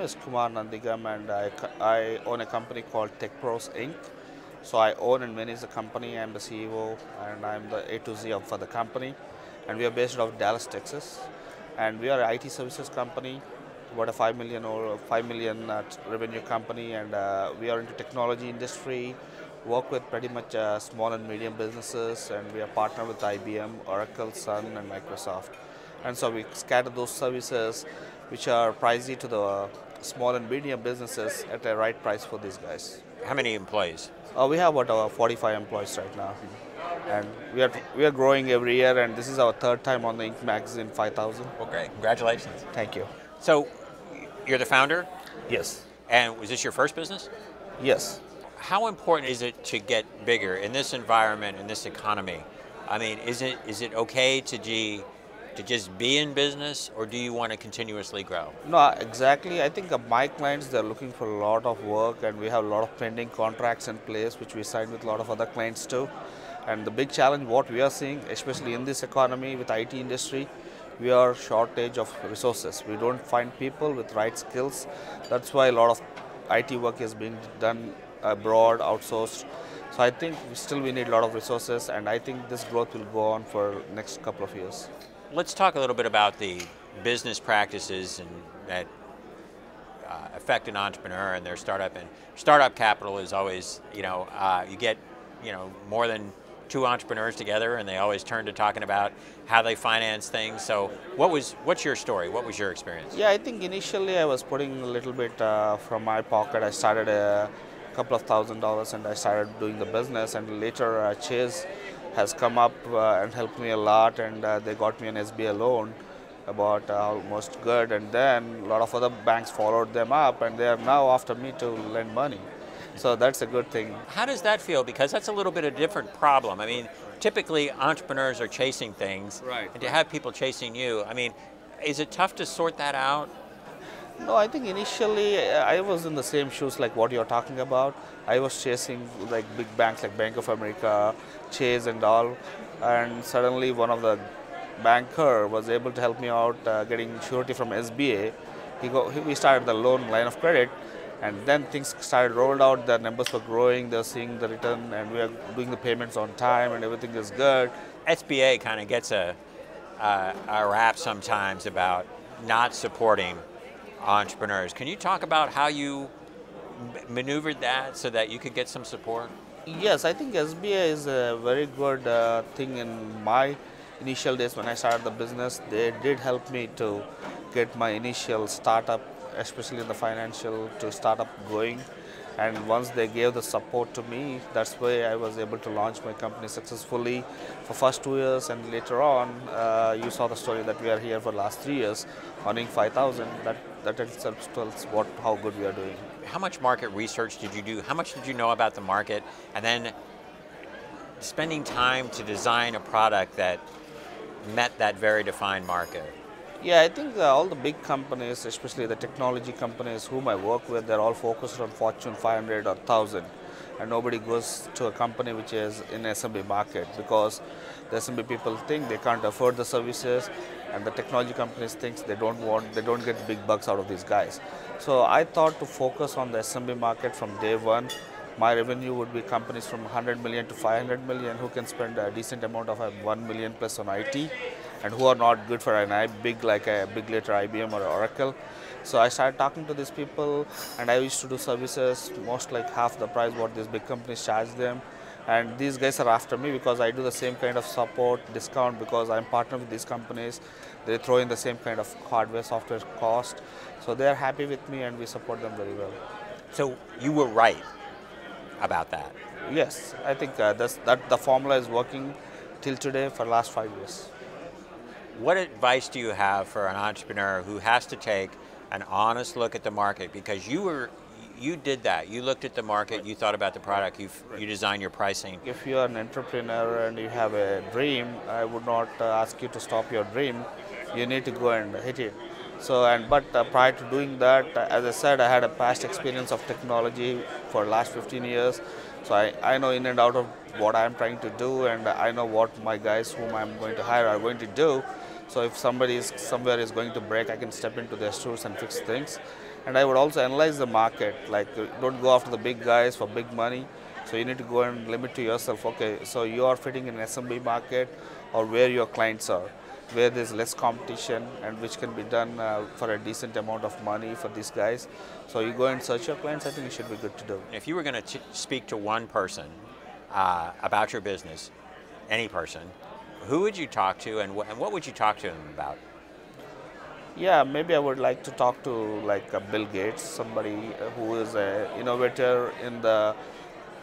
is Kumar Nandigam, and I own a company called TechPros Inc. So I own and manage the company. I'm the CEO, and I'm the A to Z for the company. And we are based out of Dallas, Texas. And we are an IT services company, about a 5 million revenue company, and we are into technology industry. Work with pretty much small and medium businesses, and we are partnered with IBM, Oracle, Sun, and Microsoft. And so we scatter those services which are pricey to the small and medium businesses at the right price for these guys. How many employees? We have about 45 employees right now, and we are growing every year. And this is our third time on the Inc. magazine 5000. Well, great. Congratulations. Thank you. So, you're the founder, Yes. and was this your first business? Yes. How important is it to get bigger in this environment, in this economy? I mean, is it okay to just be in business, or do you want to continuously grow? No, exactly. I think my clients, they're looking for a lot of work, and we have a lot of pending contracts in place, which we signed with a lot of other clients too. And the big challenge, what we are seeing, especially in this economy with IT industry, we are shortage of resources. We don't find people with right skills. That's why a lot of IT work is being done abroad, outsourced. So I think we need a lot of resources, and I think this growth will go on for next couple of years. Let's talk a little bit about the business practices that affect an entrepreneur and their startup. And startup capital is always, you get, more than two entrepreneurs together, and they always turn to talking about how they finance things. So what's your story? What was your experience? Yeah, I think initially I was putting a little bit from my pocket. I started a couple of $1,000s, and I started doing the business, and later Chase has come up and helped me a lot, and they got me an SBA loan about almost good, and then a lot of other banks followed them up, and they are now after me to lend money. So that's a good thing. How does that feel? Because that's a little bit of a different problem. I mean, typically entrepreneurs are chasing things, Right. And to have people chasing you, I mean, is it tough to sort that out? No, I think initially I was in the same shoes like what you're talking about. I was chasing like big banks like Bank of America, Chase and all, and suddenly one of the banker was able to help me out getting surety from SBA. We started the loan line of credit, and then things started rolled out. The numbers were growing, they're seeing the return, and we are doing the payments on time, and everything is good. SBA kind of gets a rap sometimes about not supporting entrepreneurs. Can you talk about how you maneuvered that so that you could get some support? Yes, I think SBA is a very good thing. In my initial days when I started the business, they did help me to get my initial startup, especially in the financial, to start up going. And once they gave the support to me, that's why I was able to launch my company successfully for first 2 years, and later on, you saw the story that we are here for the last 3 years, earning 5,000. That itself tells how good we are doing. How much market research did you do? How much did you know about the market? And then spending time to design a product that met that very defined market? Yeah, I think all the big companies, especially the technology companies whom I work with, they're all focused on Fortune 500 or 1000. And nobody goes to a company which is in SMB market, because the SMB people think they can't afford the services, and the technology companies think they don't get big bucks out of these guys. So I thought to focus on the SMB market from day one. My revenue would be companies from 100 million to 500 million who can spend a decent amount of 1 million plus on IT, and who are not good for an big later IBM or Oracle. So I started talking to these people, and I used to do services most like half the price what these big companies charge them. And these guys are after me because I do the same kind of support discount, because I'm partnered with these companies. They throw in the same kind of hardware, software cost. So they are happy with me, and we support them very well. So you were right about that. Yes, I think that the formula is working till today for the last 5 years. What advice do you have for an entrepreneur who has to take an honest look at the market? Because you did that. You looked at the market, you thought about the product, you designed your pricing. If you are an entrepreneur and you have a dream, I would not ask you to stop your dream. You need to go and hit it. But prior to doing that, as I said, I had a past experience of technology for the last 15 years. So I know in and out of what I'm trying to do, and I know what my guys whom I'm going to hire are going to do. So if somebody somewhere is going to break, I can step into their shoes and fix things. And I would also analyze the market, like don't go after the big guys for big money. So you need to go and limit to yourself, okay, so you are fitting in an SMB market or where your clients are, where there's less competition and which can be done for a decent amount of money for these guys. So you go and search your clients, I think it should be good to do. If you were going to speak to one person about your business, any person, who would you talk to, and what would you talk to them about? Yeah, maybe I would like to talk to like Bill Gates, somebody who is an innovator in the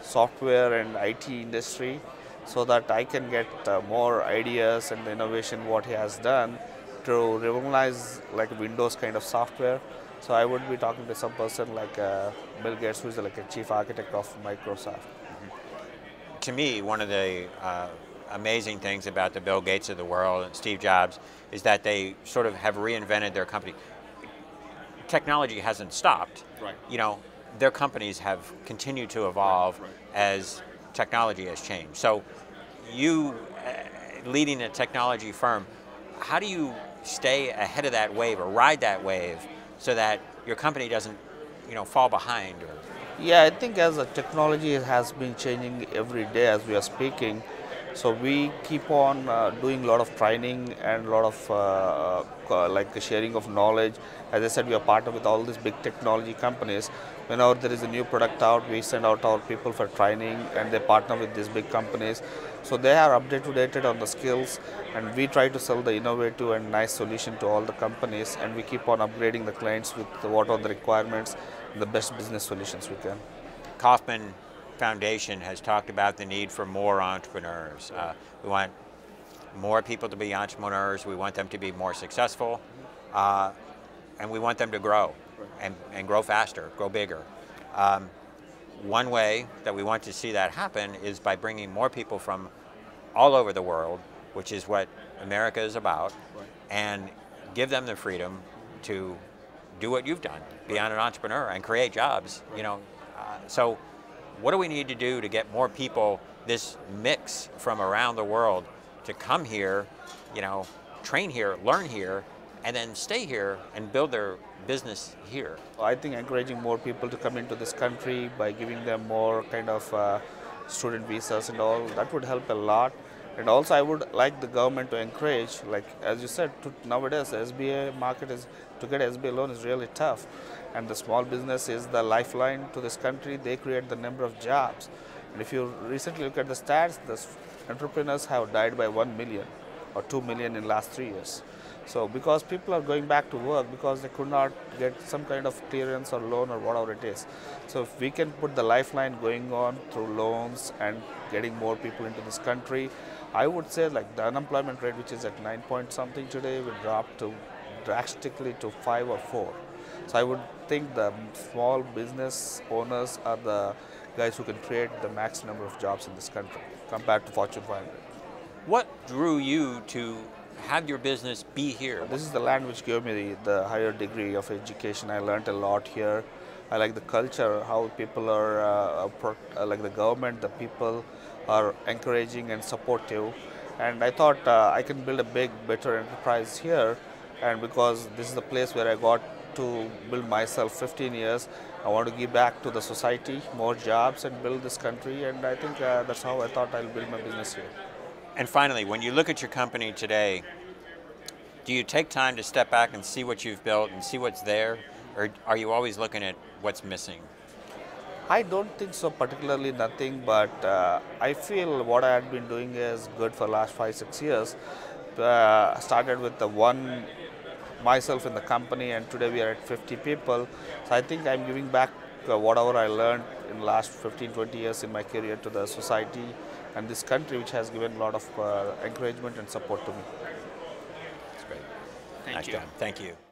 software and IT industry, so that I can get more ideas and the innovation what he has done to revolutionize like Windows kind of software. So I would be talking to some person like Bill Gates, who is like a chief architect of Microsoft. To me, one of the amazing things about the Bill Gates of the world and Steve Jobs is that they sort of have reinvented their company. Technology hasn't stopped. Right. You know, their companies have continued to evolve as technology has changed. So you, leading a technology firm, how do you stay ahead of that wave or ride that wave so that your company doesn't, fall behind? Yeah, I think as the technology has been changing every day as we are speaking, so we keep on doing a lot of training and a lot of like sharing of knowledge. As I said, we are partnered with all these big technology companies. Whenever there is a new product out, we send out our people for training, and they partner with these big companies. So they are updated on the skills, and we try to sell the innovative and nice solution to all the companies, and we keep on upgrading the clients with what are the requirements, the best business solutions we can. Kauffman Foundation has talked about the need for more entrepreneurs. We want more people to be entrepreneurs. We want them to be more successful, and we want them to grow and grow faster, grow bigger. One way that we want to see that happen is by bringing more people from all over the world, which is what America is about, and give them the freedom to do what you've done, be an entrepreneur and create jobs. So what do we need to do to get more people, this mix from around the world, to come here, train here, learn here, and then stay here and build their business here? I think encouraging more people to come into this country by giving them more kind of student visas and all, that would help a lot. And also I would like the government to encourage, like as you said, nowadays the SBA market to get SBA loan is really tough. And the small business is the lifeline to this country. They create the number of jobs. And if you recently look at the stats, the entrepreneurs have died by 1 million or 2 million in last 3 years. So because people are going back to work because they could not get some kind of clearance or loan or whatever it is. So if we can put the lifeline going on through loans and getting more people into this country, I would say like the unemployment rate, which is at 9 point something today, will drop to drastically to 5 or 4. So I would think the small business owners are the guys who can create the max number of jobs in this country compared to Fortune 500. What drew you to have your business be here? This is the land which gave me the higher degree of education. I learned a lot here. I like the culture, how people are, like the government, the people are encouraging and supportive. And I thought I can build a big, better enterprise here. And because this is the place where I got to build myself 15 years, I want to give back to the society, more jobs, and build this country. And I think that's how I thought I'll build my business here. And finally, when you look at your company today, do you take time to step back and see what you've built and see what's there? Or are you always looking at what's missing? I don't think so, particularly nothing, but I feel what I had been doing is good for the last 5-6 years. Started with the one myself in the company, and today we are at 50 people. So I think I'm giving back whatever I learned in the last 15-20 years in my career to the society and this country, which has given a lot of encouragement and support to me. That's great. Thank you. Thank you.